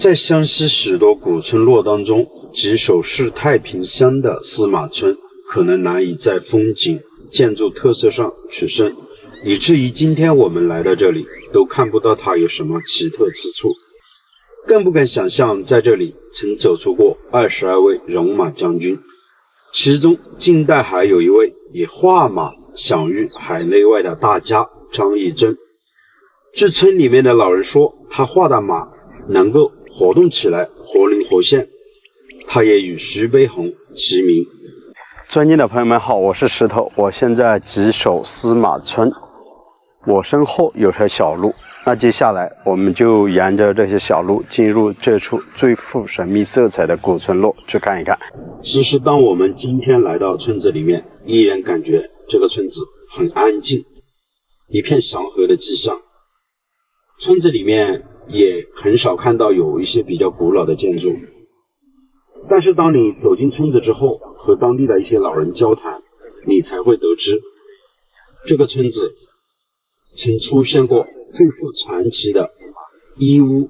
在湘西许多古村落当中，吉首市太平乡的司马村可能难以在风景、建筑特色上取胜，以至于今天我们来到这里都看不到它有什么奇特之处，更不敢想象在这里曾走出过22位戎马将军，其中近代还有一位以画马享誉海内外的大家张义珍。据村里面的老人说，他画的马能够活动起来，活灵活现，他也与徐悲鸿齐名。尊敬的朋友们好，我是石头，我现在吉首司马村，我身后有条小路，那接下来我们就沿着这些小路进入这处最富神秘色彩的古村落去看一看。其实当我们今天来到村子里面，依然感觉这个村子很安静，一片祥和的迹象。村子里面也很少看到有一些比较古老的建筑，但是当你走进村子之后，和当地的一些老人交谈，你才会得知，这个村子曾出现过最富传奇的一屋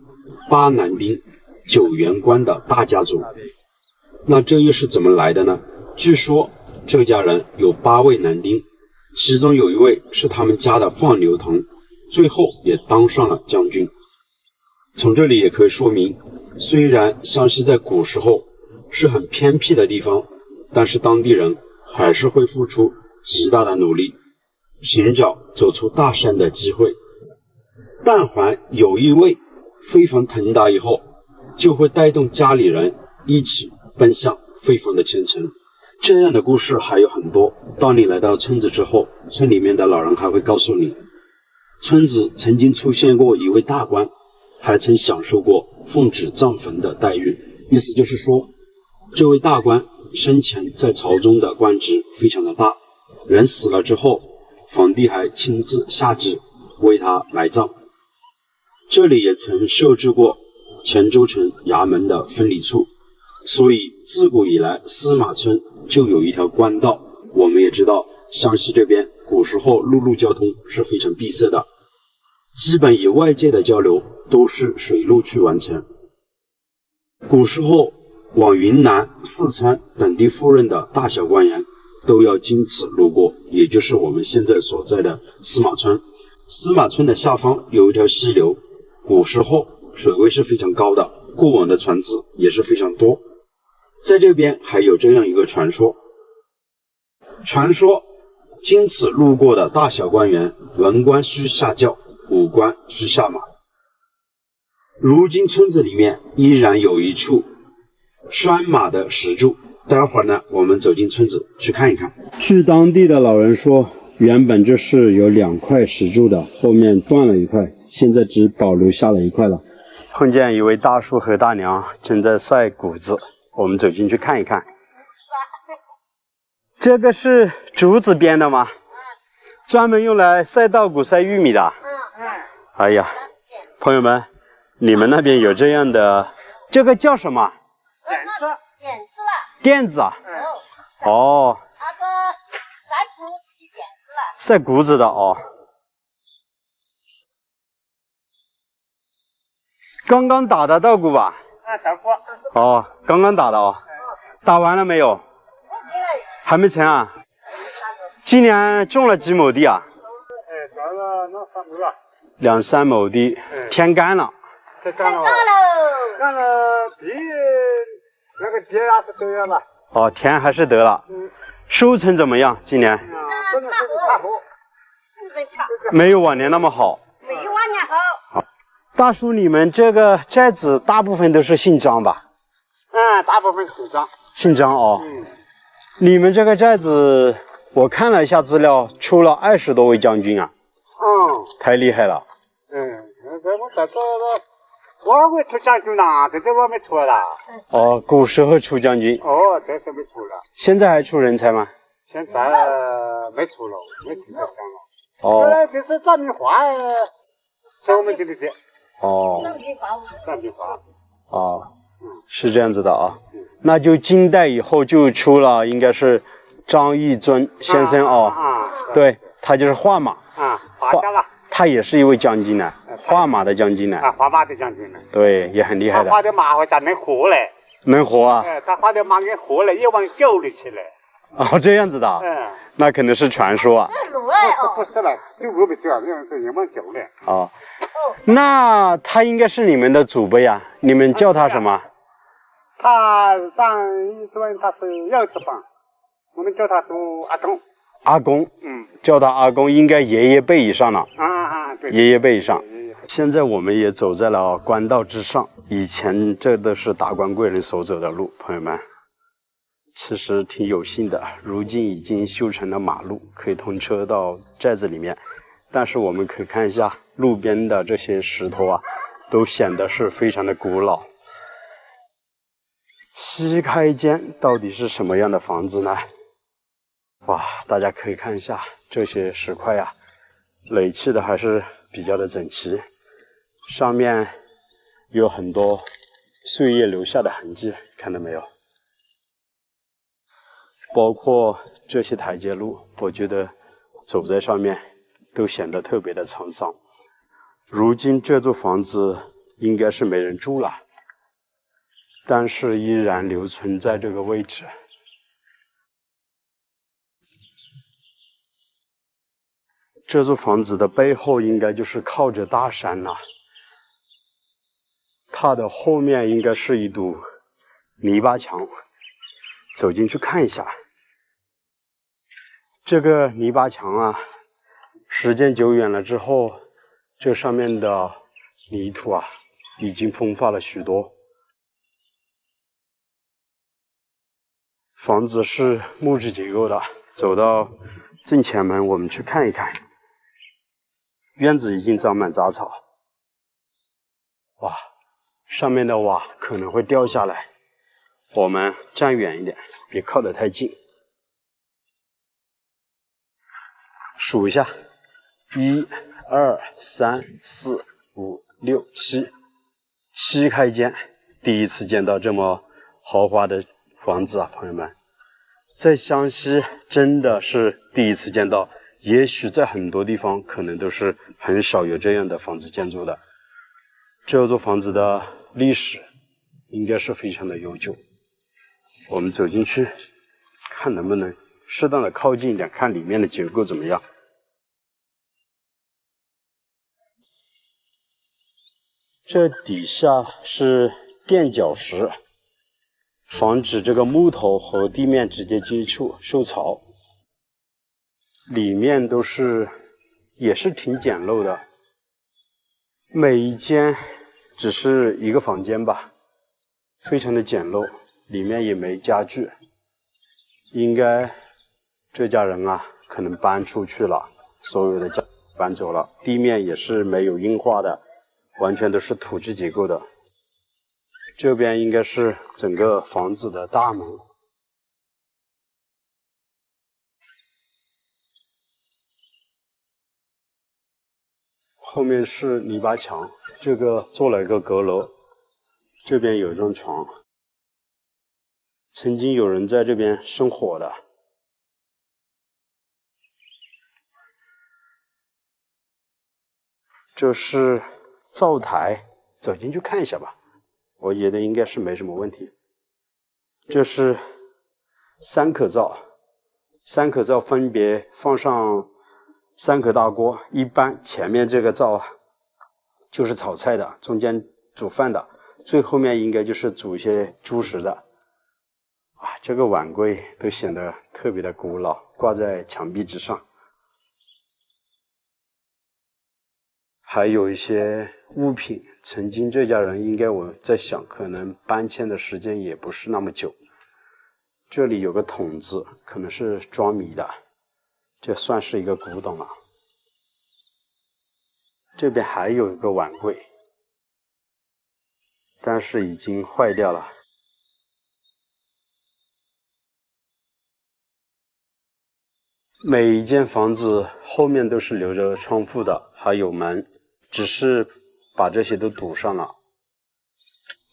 八男丁9员官的大家族。那这又是怎么来的呢？据说这家人有8位男丁，其中有一位是他们家的放牛童，最后也当上了将军。从这里也可以说明，虽然湘西在古时候是很偏僻的地方，但是当地人还是会付出极大的努力，寻找走出大山的机会。但凡有一位飞黄腾达以后，就会带动家里人一起奔向飞黄的前程。这样的故事还有很多。当你来到村子之后，村里面的老人还会告诉你，村子曾经出现过一位大官，还曾享受过奉旨葬坟的待遇。意思就是说，这位大官生前在朝中的官职非常的大，人死了之后，皇帝还亲自下旨为他埋葬。这里也曾设置过黔州城衙门的分理处，所以自古以来司马村就有一条官道。我们也知道湘西这边古时候陆路交通是非常闭塞的，基本以外界的交流都是水路去完成。古时候往云南、四川等地赴任的大小官员都要经此路过，也就是我们现在所在的司马村。司马村的下方有一条溪流，古时候水位是非常高的，过往的船只也是非常多。在这边还有这样一个传说，经此路过的大小官员，文官需下轿，武官需下马。如今村子里面依然有一处拴马的石柱，待会儿呢我们走进村子去看一看。据当地的老人说，原本这是有2块石柱的，后面断了一块，现在只保留下了1块了。碰见一位大叔和大娘正在晒谷子，我们走进去看一看。这个是竹子编的吗？专门用来晒稻谷、晒玉米的。哎呀，朋友们，你们那边有这样的，这个叫什么？垫子啊。哦。晒谷子的哦。刚刚打的稻谷吧？打过。哦，刚刚打的哦。打完了没有？还没成啊？今年种了几亩地啊？种了2、3亩了。2、3亩地，天干了。天干了。干了地，那个地还是得了。哦，田还是得了。收成怎么样？今年？不能说是差不。没有往年那么好。没有往年好。大叔，你们这个寨子大部分都是姓张吧？大部分姓张。姓张哦。你们这个寨子，我看了一下资料，出了20多位将军啊。太厉害了。这我在这了，我会出将军啦，这我没出了。哦，古时候出将军。这是没出了。现在还出人才吗？现在没出了，没出将了。原来这是张明华，是我们这里的。张明华。是这样子的啊。那就金代以后就出了，应该是张义尊先生哦。对，他就是画马。画家了。他也是一位将军呢，画马的将军呢？啊，画马的将军呢？对，也很厉害的。他画的马好像能活嘞。能活啊？他画的马给活了，一往狗里去了。哦，这样子的。那可能是传说啊。不是了，就我们这样，一往狗了。哦。那他应该是你们的祖辈啊？你们叫他什么？他上一尊他是腰子帮，我们叫他做阿公。阿公，叫他阿公，应该爷爷辈以上了。对，爷爷辈以上。现在我们也走在了官道之上，以前这都是达官贵人所走的路，朋友们，其实挺有幸的。如今已经修成了马路，可以通车到寨子里面。但是我们可以看一下路边的这些石头啊，都显得是非常的古老。七开间到底是什么样的房子呢？哇，大家可以看一下这些石块啊，垒砌的还是比较的整齐，上面有很多岁月留下的痕迹，看到没有？包括这些台阶路，我觉得走在上面都显得特别的沧桑。如今这座房子应该是没人住了，但是依然留存在这个位置。这座房子的背后应该就是靠着大山了，它的后面应该是一堵泥巴墙，走进去看一下。这个泥巴墙啊，时间久远了之后，这上面的泥土啊，已经风化了许多。房子是木质结构的，走到正前门，我们去看一看。院子已经长满杂草，哇，上面的瓦可能会掉下来，我们站远一点，别靠得太近。数一下，1、2、3、4、5、6、7，7开间，第一次见到这么豪华的房子啊，朋友们，在湘西真的是第一次见到。也许在很多地方可能都是很少有这样的房子建筑的。这座房子的历史应该是非常的悠久。我们走进去，看能不能适当的靠近一点，看里面的结构怎么样。这底下是垫脚石，防止这个木头和地面直接接触受潮。里面都是也是挺简陋的，每一间只是一个房间吧，非常的简陋，里面也没家具，应该这家人啊可能搬出去了，所有的家搬走了，地面也是没有硬化的，完全都是土质结构的。这边应该是整个房子的大门。后面是泥巴墙，这个做了一个阁楼，这边有一张床，曾经有人在这边生火的。这是灶台，走进去看一下吧，我觉得应该是没什么问题。这是3口灶，3口灶分别放上3口大锅，一般前面这个灶啊就是炒菜的，中间煮饭的，最后面应该就是煮一些猪食的。啊，这个碗柜都显得特别的古老，挂在墙壁之上。还有一些物品，曾经这家人应该我在想，可能搬迁的时间也不是那么久。这里有个桶子，可能是装米的。这算是一个古董了。这边还有一个碗柜，但是已经坏掉了。每一间房子后面都是留着窗户的，还有门，只是把这些都堵上了。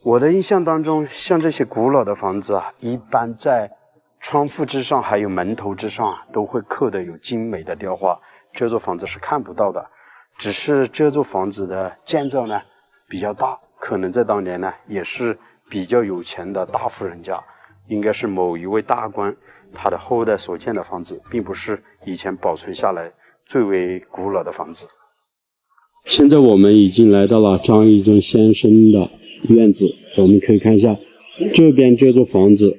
我的印象当中，像这些古老的房子啊，一般在窗户之上还有门头之上啊，都会刻的有精美的雕花。这座房子是看不到的，只是这座房子的建造呢比较大，可能在当年呢也是比较有钱的大户人家，应该是某一位大官他的后代所建的房子，并不是以前保存下来最为古老的房子。现在我们已经来到了张义尊先生的院子，我们可以看一下这边这座房子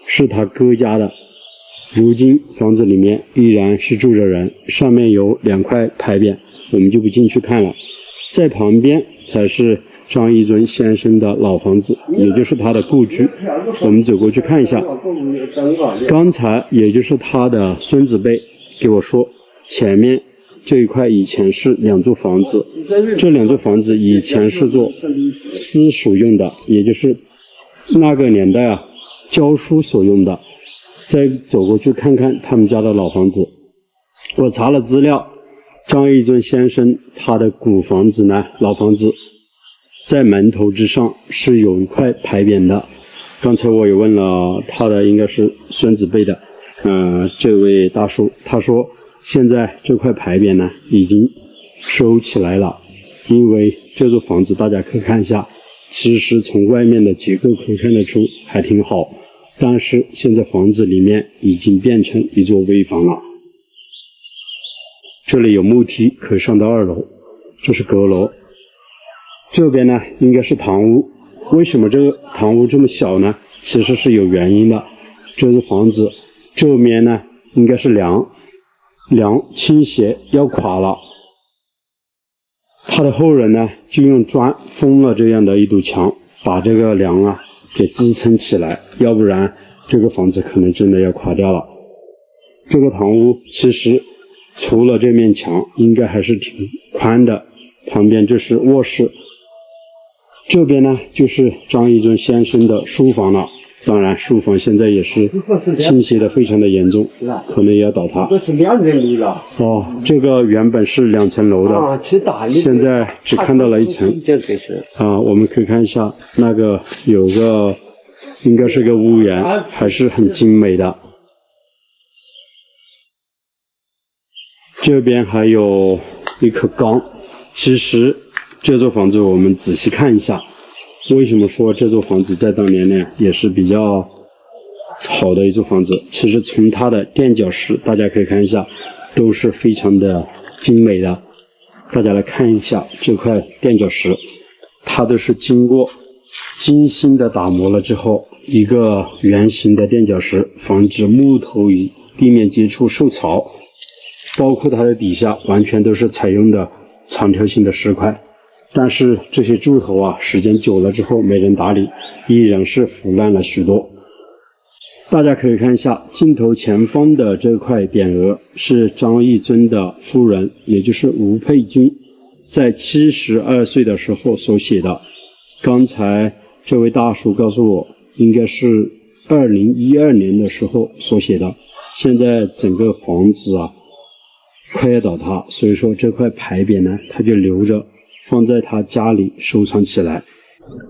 是他哥家的，如今房子里面依然是住着人，上面有2块牌匾，我们就不进去看了。在旁边才是张义尊先生的老房子，也就是他的故居，我们走过去看一下。刚才也就是他的孙子辈给我说，前面这一块以前是2座房子，这2座房子以前是做私塾用的，也就是那个年代啊教书所用的。再走过去看看他们家的老房子，我查了资料，张义尊先生他的古房子呢，老房子在门头之上是有一块牌匾的。刚才我也问了他的应该是孙子辈的这位大叔，他说现在这块牌匾呢已经收起来了，因为这座房子大家可以看一下，其实从外面的结构可以看得出还挺好，但是现在房子里面已经变成一座危房了。这里有木梯可以上到2楼，这是阁楼。这边呢应该是堂屋，为什么这个堂屋这么小呢？其实是有原因的。这座房子这面呢应该是梁倾斜要垮了，他的后人呢就用砖封了这样的一堵墙，把这个梁啊给支撑起来，要不然这个房子可能真的要垮掉了。这个堂屋其实除了这面墙应该还是挺宽的，旁边这是卧室，这边呢就是张义尊先生的书房了。当然书房现在也是倾斜的非常的严重，可能也要倒塌。这是2层楼了。哦，这个原本是2层楼的，现在只看到了1层。我们可以看一下那个有个应该是个屋檐，还是很精美的。这边还有一口缸，其实这座房子我们仔细看一下，为什么说这座房子在当年呢也是比较好的一座房子？其实从它的垫脚石大家可以看一下，都是非常的精美的。大家来看一下这块垫脚石，它都是经过精心的打磨了之后，一个圆形的垫脚石，防止木头与地面接触受潮。包括它的底下完全都是采用的长条形的石块，但是这些柱头啊，时间久了之后没人打理，依然是腐烂了许多。大家可以看一下镜头前方的这块匾额，是张义尊的夫人，也就是吴佩君，在72岁的时候所写的。刚才这位大叔告诉我，应该是2012年的时候所写的。现在整个房子啊快要倒塌，所以说这块牌匾呢他就留着放在他家里收藏起来。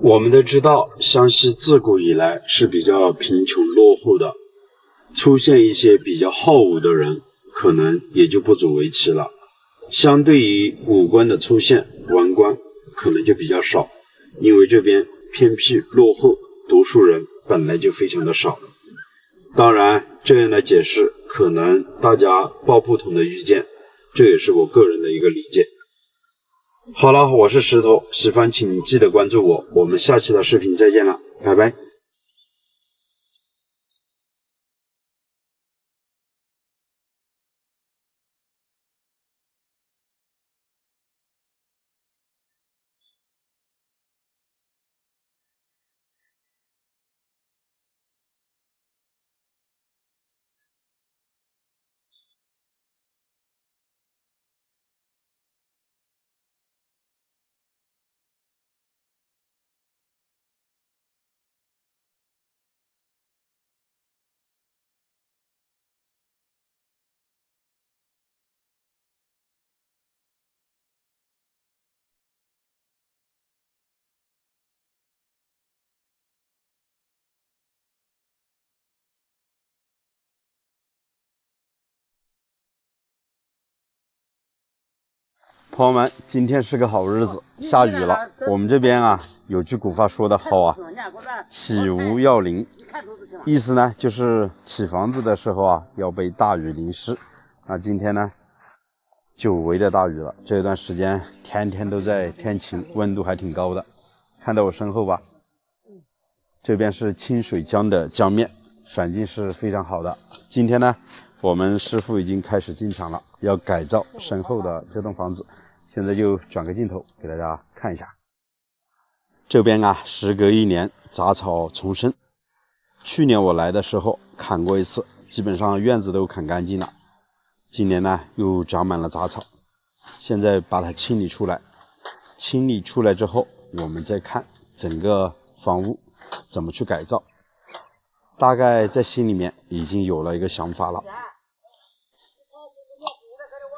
我们都知道湘西自古以来是比较贫穷落后的，出现一些比较好武的人可能也就不足为奇了，相对于武官的出现，文官可能就比较少，因为这边偏僻落后，读书人本来就非常的少。当然这样的解释可能大家抱不同的意见，这也是我个人的一个理解。好了，我是石头，喜欢请记得关注我，我们下期的视频再见了，拜拜。朋友们，今天是个好日子，下雨了。我们这边啊，有句古话说得好啊，起无要淋，意思呢就是起房子的时候啊，要被大雨淋湿。那今天呢，久违的大雨了。这段时间天天都在天晴，温度还挺高的。看到我身后吧，这边是清水江的江面，环境是非常好的。今天呢，我们师傅已经开始进场了，要改造身后的这栋房子。现在就转个镜头给大家看一下。这边啊，时隔1年，杂草丛生。去年我来的时候砍过一次，基本上院子都砍干净了。今年呢，又长满了杂草，现在把它清理出来。清理出来之后，我们再看整个房屋怎么去改造。大概在心里面已经有了一个想法了。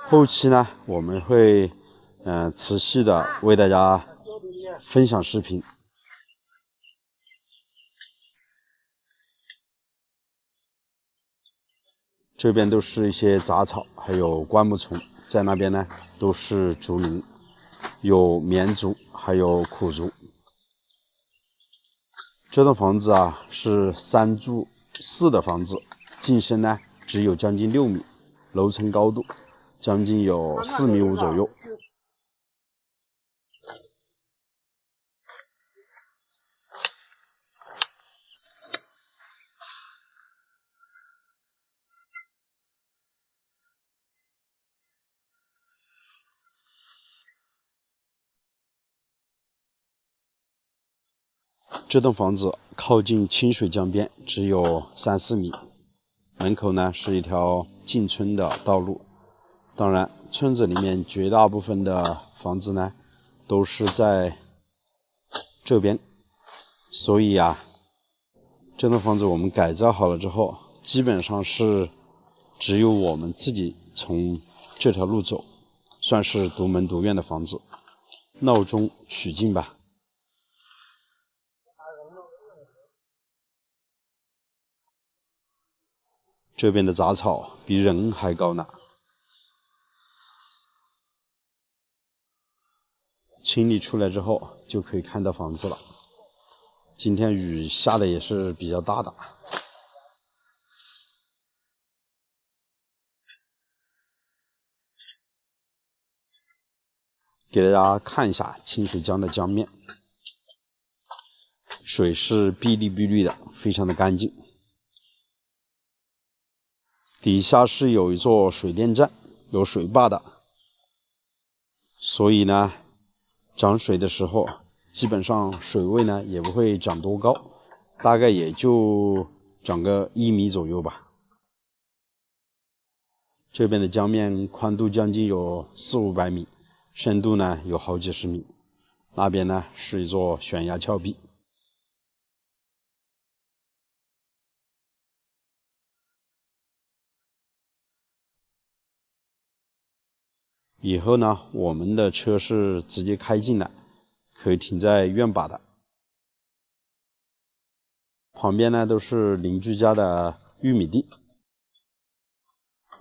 后期呢，我们会持续的为大家分享视频。这边都是一些杂草，还有灌木丛，在那边呢都是竹林，有绵竹，还有苦竹。这栋房子啊是3住4的房子，进深呢只有将近6米，楼层高度将近有4.5米左右。这栋房子靠近清水江边，只有3、4米。门口呢是一条进村的道路。当然，村子里面绝大部分的房子呢都是在这边，所以啊，这栋房子我们改造好了之后，基本上是只有我们自己从这条路走，算是独门独院的房子，闹中取静吧。这边的杂草比人还高呢。清理出来之后，就可以看到房子了。今天雨下的也是比较大的。给大家看一下清水江的江面，水是碧绿碧绿的，非常的干净。底下是有一座水电站，有水坝的，所以呢，涨水的时候，基本上水位呢也不会涨多高，大概也就涨个1米左右吧。这边的江面宽度将近有400、500米，深度呢有好几十米。那边呢是一座悬崖峭壁。以后呢，我们的车是直接开进来，可以停在院坝的。旁边呢都是邻居家的玉米地。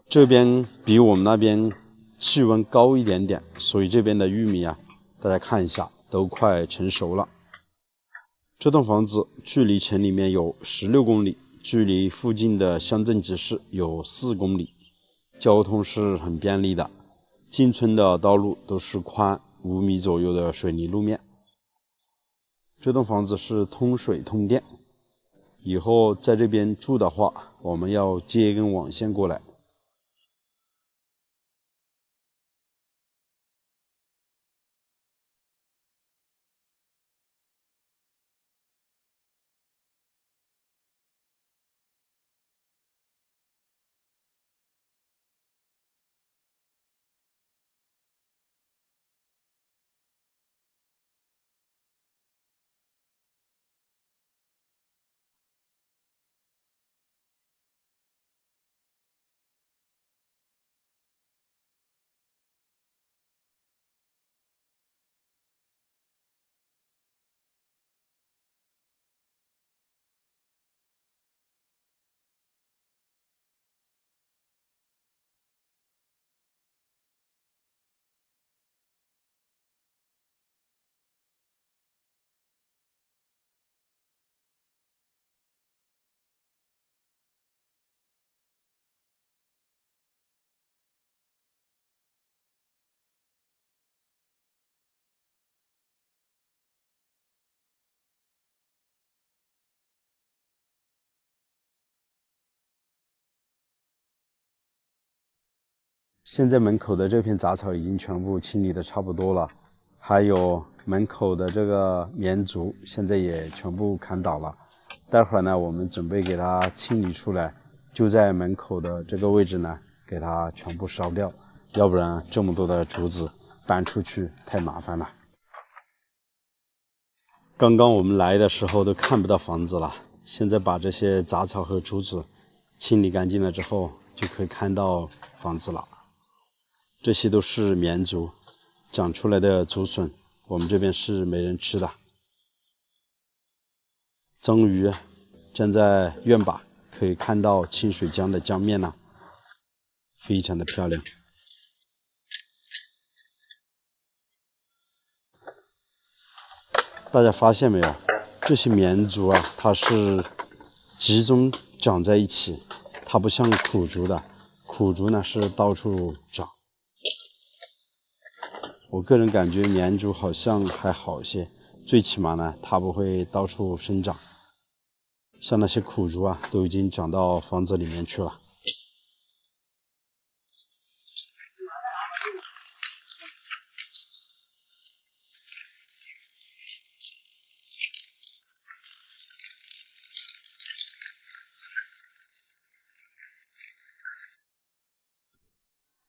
这边比我们那边气温高一点点，所以这边的玉米啊，大家看一下，都快成熟了。这栋房子距离城里面有16公里，距离附近的乡镇集市有4公里，交通是很便利的。进村的道路都是宽5米左右的水泥路面。这栋房子是通水通电，以后在这边住的话，我们要接一根网线过来。现在门口的这片杂草已经全部清理的差不多了，还有门口的这个棉竹现在也全部砍倒了。待会儿呢，我们准备给它清理出来，就在门口的这个位置呢，给它全部烧掉，要不然这么多的竹子搬出去太麻烦了。刚刚我们来的时候都看不到房子了，现在把这些杂草和竹子清理干净了之后，就可以看到房子了。这些都是棉竹长出来的竹笋，我们这边是没人吃的。终于站在院坝，可以看到清水江的江面了，非常的漂亮。大家发现没有？这些棉竹啊，它是集中长在一起，它不像苦竹的，苦竹呢是到处长。我个人感觉棉竹好像还好一些，最起码呢，它不会到处生长。像那些苦竹啊，都已经长到房子里面去了。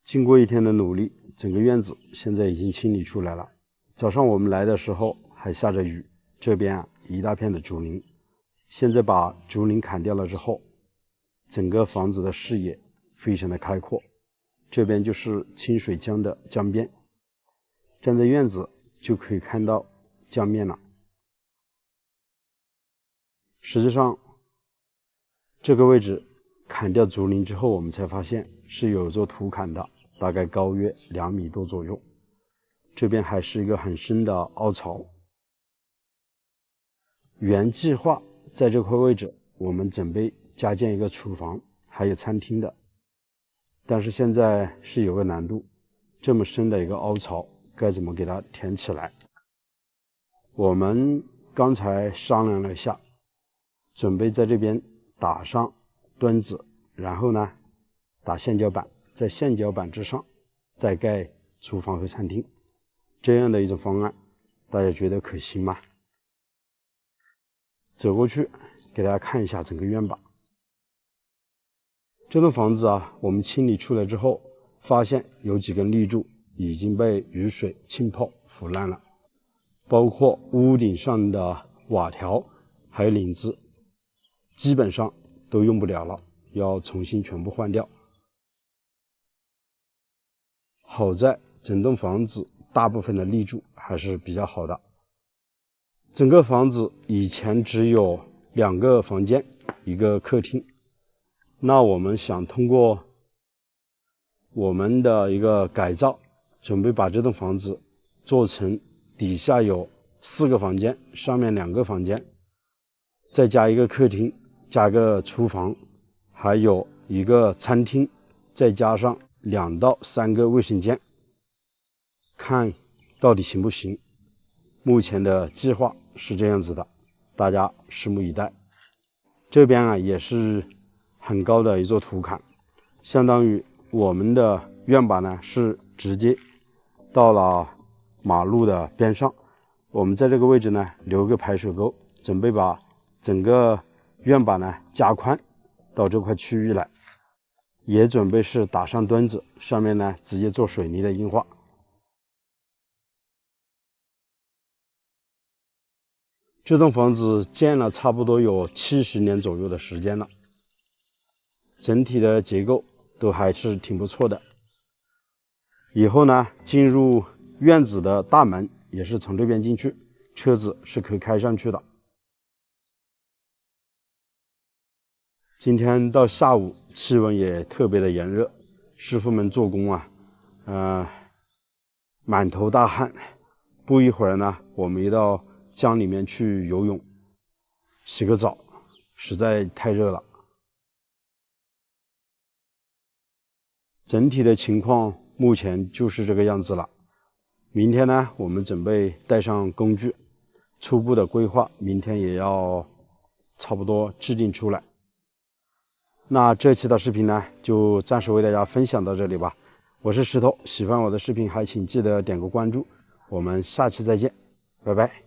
经过一天的努力，整个院子现在已经清理出来了。早上我们来的时候还下着雨，这边啊一大片的竹林。现在把竹林砍掉了之后，整个房子的视野非常的开阔。这边就是清水江的江边，站在院子就可以看到江面了。实际上，这个位置砍掉竹林之后，我们才发现是有座土坎的，大概高约2米多左右。这边还是一个很深的凹槽。原计划在这块位置，我们准备加建一个厨房，还有餐厅的。但是现在是有个难度，这么深的一个凹槽，该怎么给它填起来？我们刚才商量了一下，准备在这边打上墩子，然后呢，打橡胶板，在橡胶板之上再盖厨房和餐厅，这样的一种方案，大家觉得可行吗？走过去给大家看一下整个院坝。这栋房子啊，我们清理出来之后，发现有几根立柱已经被雨水浸泡腐烂了，包括屋顶上的瓦条还有领子，基本上都用不了了，要重新全部换掉。好在整栋房子大部分的立柱还是比较好的。整个房子以前只有2个房间，1个客厅。那我们想通过我们的一个改造，准备把这栋房子做成底下有4个房间，上面2个房间，再加1个客厅，加个厨房，还有1个餐厅，再加上2到3个卫生间，看到底行不行。目前的计划是这样子的，大家拭目以待。这边啊也是很高的一座土坎，相当于我们的院坝呢是直接到了马路的边上。我们在这个位置呢留个排水沟，准备把整个院坝呢加宽到这块区域来，也准备是打上墩子，上面呢直接做水泥的硬化。这栋房子建了差不多有70年左右的时间了，整体的结构都还是挺不错的。以后呢，进入院子的大门也是从这边进去，车子是可以开上去的。今天到下午气温也特别的炎热，师傅们做工啊，满头大汗。不一会儿呢，我们一到江里面去游泳，洗个澡，实在太热了。整体的情况目前就是这个样子了。明天呢，我们准备带上工具，初步的规划明天也要差不多制定出来。那这期的视频呢，就暂时为大家分享到这里吧。我是石头，喜欢我的视频还请记得点个关注，我们下期再见，拜拜。